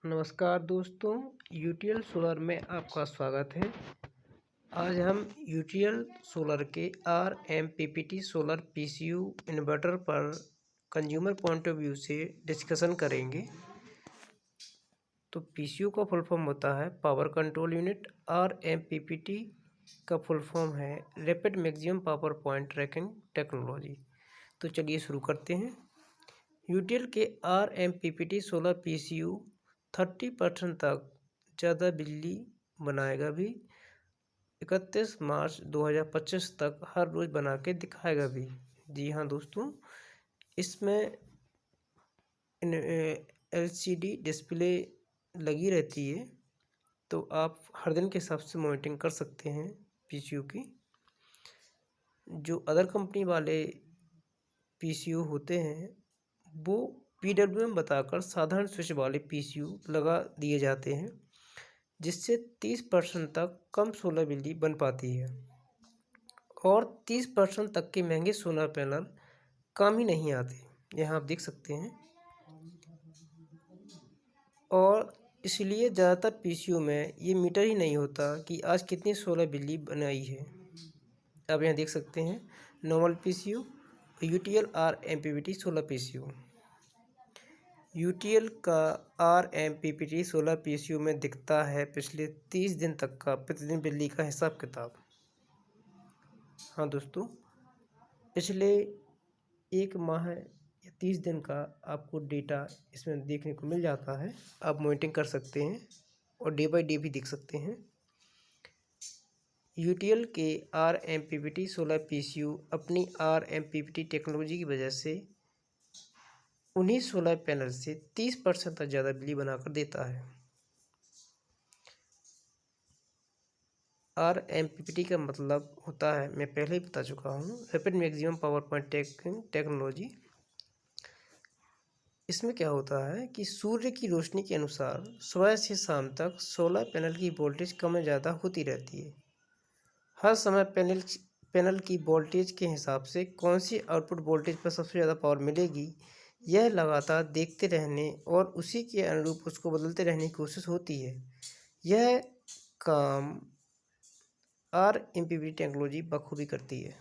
नमस्कार दोस्तों, UTL solar में आपका स्वागत है। आज हम यूटीएल सोलर के आरएमपीपीटी सोलर पीसीयू इन्वर्टर पर कंज्यूमर पॉइंट ऑफ व्यू से डिस्कशन करेंगे। तो पीसीयू का फुल फॉर्म होता है पावर कंट्रोल यूनिट। आरएमपीपीटी का फुल फॉर्म है rapid maximum power point tracking technology. तो चलिए शुरू करते हैं। यूटीएल के आरएमपीपीटी सोलर पीसीयू 30% तक ज़्यादा बिजली बनाएगा भी। 31 मार्च 2025 तक हर रोज़ बना के दिखाएगा भी। जी हाँ दोस्तों, इसमें एलसीडी डिस्प्ले लगी रहती है, तो आप हर दिन के हिसाब से मॉनिटरिंग कर सकते हैं पीसीयू की। जो अदर कंपनी वाले पीसीयू होते हैं वो पीडब्ल्यूएम बताकर साधारण स्विच वाले पीसीयू लगा दिए जाते हैं, जिससे 30% तक कम सोलर बिजली बन पाती है और 30% तक के महंगे सोलर पैनल काम ही नहीं आते। यहाँ आप देख सकते हैं। और इसलिए ज़्यादातर पीसीयू में ये मीटर ही नहीं होता कि आज कितनी सोलर बिजली बनाई है। आप यहाँ देख सकते हैं normal PCU, UTL RMPPT solar PCU. UTL का आरएमपीपीटी सोलर पीसीयू में दिखता है पिछले 30 दिन तक का प्रतिदिन बिजली का हिसाब किताब। हाँ दोस्तों, पिछले 1 माह या 30 दिन का आपको डेटा इसमें देखने को मिल जाता है। आप मॉनिटरिंग कर सकते हैं और डे बाई डे भी देख सकते हैं। यूटीएल के आरएमपीपीटी सोलर पीसीयू अपनी आरएमपीपीटी टेक्नोलॉजी की वजह से उन्हीं सोलर पैनल से 30% तक ज़्यादा बिजली बनाकर देता है। आरएमपीपीटी का मतलब होता है, मैं पहले ही बता चुका हूँ, rapid maximum power point tracking technology. इसमें क्या होता है कि सूर्य की रोशनी के अनुसार सुबह से शाम तक सोलर पैनल की वोल्टेज कम या ज़्यादा होती रहती है। हर समय पैनल की वोल्टेज के हिसाब से कौन सी आउटपुट वोल्टेज पर सबसे ज़्यादा पावर मिलेगी, यह लगातार देखते रहने और उसी के अनुरूप उसको बदलते रहने की कोशिश होती है। यह काम आरएमपीपीटी टेक्नोलॉजी बखूबी करती है।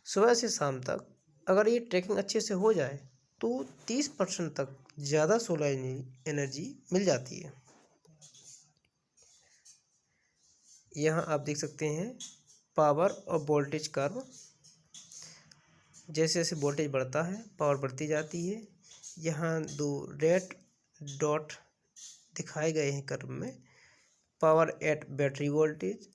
सुबह से शाम तक अगर ये ट्रैकिंग अच्छे से हो जाए तो 30% तक ज़्यादा सोलर एनर्जी मिल जाती है। यहाँ आप देख सकते हैं पावर और वोल्टेज कर्व। जैसे जैसे वोल्टेज बढ़ता है पावर बढ़ती जाती है। यहाँ 2 रेड डॉट दिखाए गए हैं कर्व में। पावर एट बैटरी वोल्टेज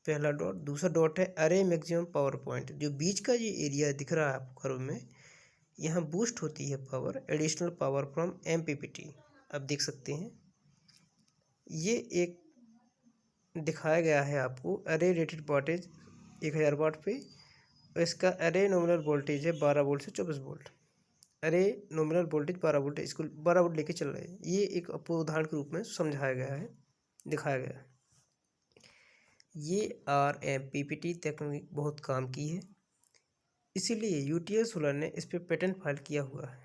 पहला डॉट, दूसरा डॉट है अरे मैक्सिमम पावर पॉइंट। जो बीच का ये एरिया दिख रहा है आपको कर्व में, यहाँ बूस्ट होती है power, additional power from MPPT. आप देख सकते हैं ये एक दिखाया गया है आपको अरे रेटेड वोल्टेज 1000 वाट पे। और इसका अरे नॉमिनल वोल्टेज है 12 वोल्ट से 24 वोल्ट। अरे नॉमिनल वोल्टेज 12 वोल्ट है, इसको 12 वोल्ट लेके चल रहे हैं। ये एक आपको उदाहरण के रूप में समझाया गया है, दिखाया गया है। ये आरएमपीपीटी तकनीक बहुत काम की है, इसीलिए यूटीएल सोलर ने इस पर पेटेंट फाइल किया हुआ है।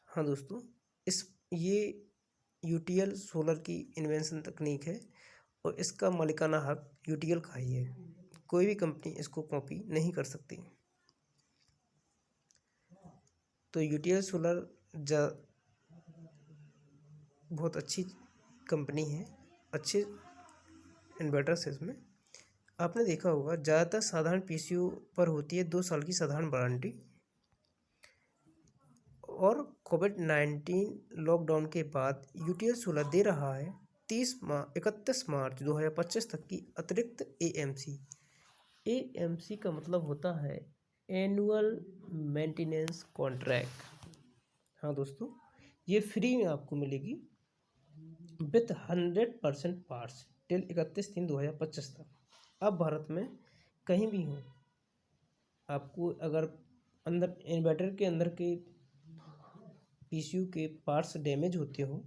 हाँ दोस्तों, ये यूटीएल सोलर की इन्वेंशन तकनीक है और इसका मालिकाना हक यूटीएल का ही है। कोई भी कंपनी इसको कॉपी नहीं कर सकती। तो यूटीएल सोलर बहुत अच्छी कंपनी है, अच्छे इन्वर्टर्स है इसमें। आपने देखा होगा ज़्यादातर साधारण पीसीयू पर होती है 2 साल की साधारण वारंटी। और कोविड-19 लॉकडाउन के बाद यूटीएल सोलर दे रहा है 31 मार्च 2025 तक की अतिरिक्त एएमसी। एएमसी का मतलब होता है एनुअल मेंटेनेंस कॉन्ट्रैक्ट। हाँ दोस्तों, ये फ्री में आपको मिलेगी विथ 100% पार्ट्स टिल 31/3/2025 तक। अब भारत में कहीं भी हो, आपको अगर अंदर इन्वर्टर के अंदर के पीसीयू के पार्ट्स डैमेज होते हो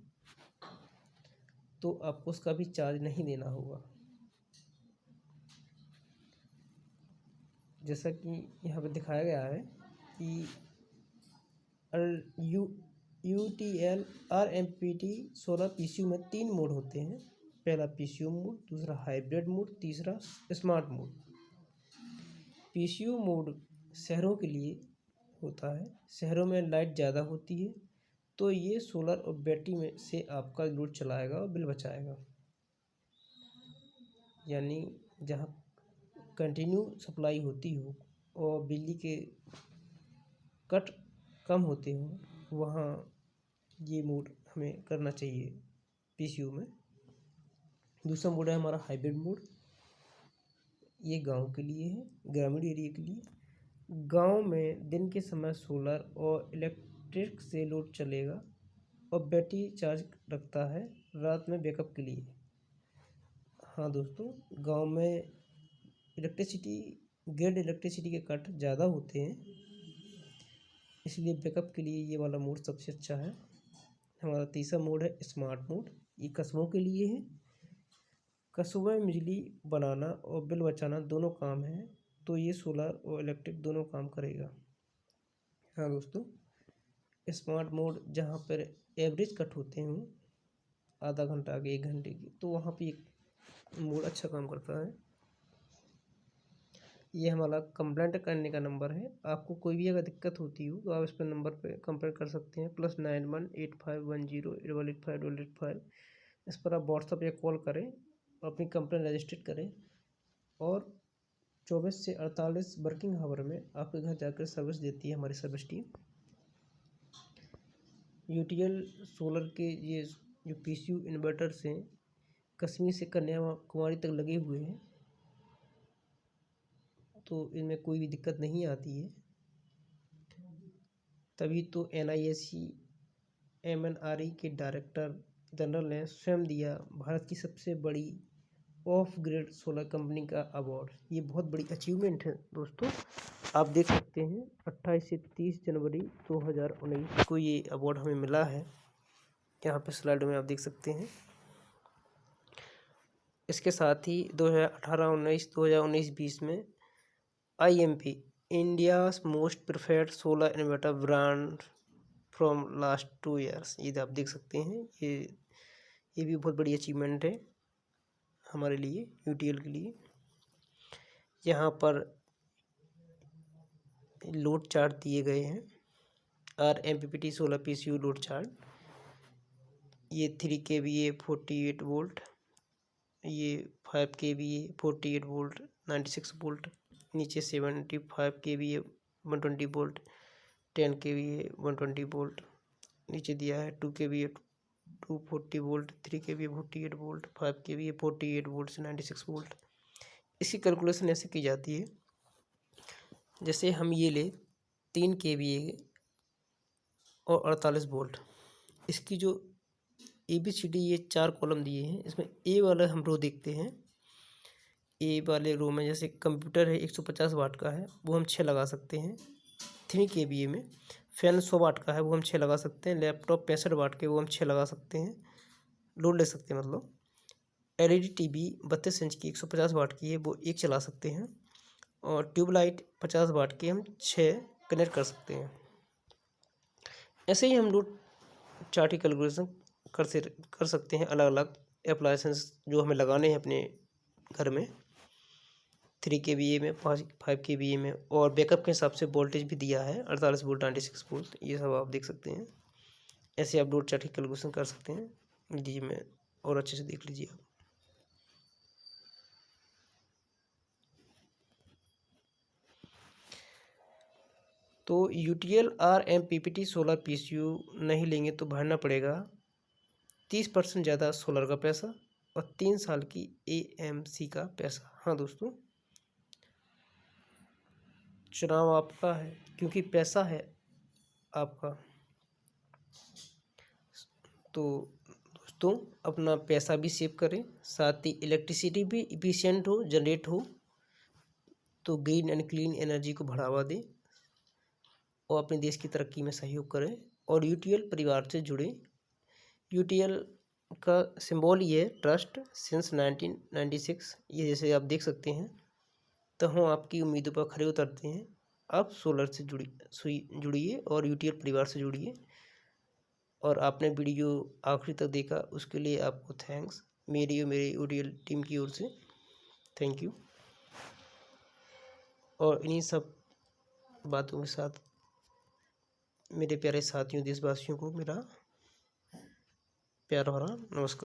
तो आपको उसका भी चार्ज नहीं देना होगा। जैसा कि यहाँ पे दिखाया गया है कि UTL और MPPT सोलर PCU में 3 मोड होते हैं। पहला PCU मोड, दूसरा हाइब्रिड मोड, तीसरा स्मार्ट मोड। PCU मोड शहरों के लिए होता है। शहरों में लाइट ज़्यादा होती है तो ये सोलर और बैटरी में से आपका लोड चलाएगा और बिल बचाएगा। यानी जहाँ कंटिन्यू सप्लाई होती हो और बिजली के कट कम होते हो वहाँ ये मोड हमें करना चाहिए PCU में। दूसरा मोड है हमारा हाइब्रिड मोड। ये गांव के लिए है, ग्रामीण एरिया के लिए। गांव में दिन के समय सोलर और इलेक्ट्रिक से लोड चलेगा और बैटरी चार्ज रखता है रात में बैकअप के लिए। हाँ दोस्तों, गांव में ग्रिड इलेक्ट्रिसिटी के कट ज़्यादा होते हैं, इसलिए बैकअप के लिए ये वाला मोड सबसे अच्छा है। हमारा तीसरा मोड है स्मार्ट मोड। ये कस्बों के लिए है। कस्बों में बिजली बनाना और बिल बचाना दोनों काम है तो ये सोलर और इलेक्ट्रिक दोनों काम करेगा। हाँ दोस्तों, स्मार्ट मोड जहाँ पर एवरेज कट होते हैं आधा घंटा के 1 घंटे की, तो वहाँ पे मोड अच्छा काम करता है। ये हमारा कंप्लेंट करने का नंबर है। आपको कोई भी अगर दिक्कत होती हो तो आप इस पर नंबर पे कंप्लेंट कर सकते हैं। +918510885885। इस पर आप व्हाट्सअप या कॉल करें, अपनी कंप्लेंट रजिस्टर करें और 24 से 48 वर्किंग आवर में आपके घर जाकर सर्विस देती है हमारी सर्विस टीम। UTL सोलर के ये जो PCU इन्वर्टर्स हैं कश्मीर से कन्याकुमारी तक लगे हुए हैं, तो इनमें कोई भी दिक्कत नहीं आती है। तभी तो NISE MNRE के डायरेक्टर जनरल ने स्वयं दिया भारत की सबसे बड़ी ऑफ ग्रिड सोलर कंपनी का अवार्ड। ये बहुत बड़ी अचीवमेंट है दोस्तों। आप देख सकते हैं 28 से 30 जनवरी 2019 को ये अवार्ड हमें मिला है। यहाँ पे स्लाइड में आप देख सकते हैं। इसके साथ ही 2018-19, 2019-20 में IMP India's most preferred solar inverter brand from last 2 years, ये आप देख सकते हैं। ये भी बहुत बड़ी अचीवमेंट है हमारे लिए, UTL के लिए। यहाँ पर लोड चार्ट दिए गए हैं और MPPT solar PCU load chart. ये 3 kVA 48 वोल्ट, ये 5 kVA 48 वोल्ट 96 वोल्ट, नीचे 75 kVA 120 वोल्ट 10 kVA 120 वोल्ट, नीचे दिया है 2 kVA 240 volt 3 kVA 48 volt 5 kVA 48 volt से 96 वोल्ट। इसकी कैलकुलेशन ऐसे की जाती है, जैसे हम ये ले 3 kVA और 48 वोल्ट। इसकी जो ABCD ये 4 कॉलम दिए हैं, इसमें A वाला हम रो देखते हैं। A वाले रो में जैसे कंप्यूटर है 150 वाट का है, वो हम 6 लगा सकते हैं 3 kVA में। फैन 100 वाट का है, वो हम 6 लगा सकते हैं। लैपटॉप 65 वाट के, वो हम 6 लगा सकते हैं, लोड ले सकते हैं मतलब। LED TV 32 इंच की 150 वाट की है, वो 1 चला सकते हैं। और ट्यूबलाइट 50 वाट की हम 6 कनेक्ट कर सकते हैं। ऐसे ही हम लोड चार्ट की कैलकुलेशन कर सकते हैं। अलग अलग अप्लायंसेस जो हमें लगाने हैं अपने घर में, 3 kVA में, 5 kVA में, और बैकअप के हिसाब से वोल्टेज भी दिया है 48 वोल्ट 96 वोल्ट, ये सब आप देख सकते हैं। ऐसे आप लोड चार्ट की कैलकुलेशन कर सकते हैं। जी में और अच्छे से देख लीजिए आप। तो UTL और MPPT सोलर PCU नहीं लेंगे तो भरना पड़ेगा 30% ज़्यादा सोलर का पैसा और 3 साल की AMC का पैसा। हाँ दोस्तों, चुनाव आपका है क्योंकि पैसा है आपका। तो दोस्तों, अपना पैसा भी सेव करें, साथ ही इलेक्ट्रिसिटी भी इफिशिएंट हो, जनरेट हो, तो ग्रीन एंड क्लीन एनर्जी को बढ़ावा दें और अपने देश की तरक्की में सहयोग करें और UTL परिवार से जुड़े। UTL का सिंबल ये है ट्रस्ट सिंस 1996। ये जैसे आप देख सकते हैं, तो हम आपकी उम्मीदों पर खरे उतरते हैं। आप सोलर से जुड़िए और UTL परिवार से जुड़िए। और आपने वीडियो आखिरी तक देखा, उसके लिए आपको थैंक्स मेरी और मेरी ऑडियो टीम की ओर से थैंक यू। और इन्हीं सब बातों के साथ मेरे प्यारे साथियों देशवासियों को मेरा प्यार भरा नमस्कार।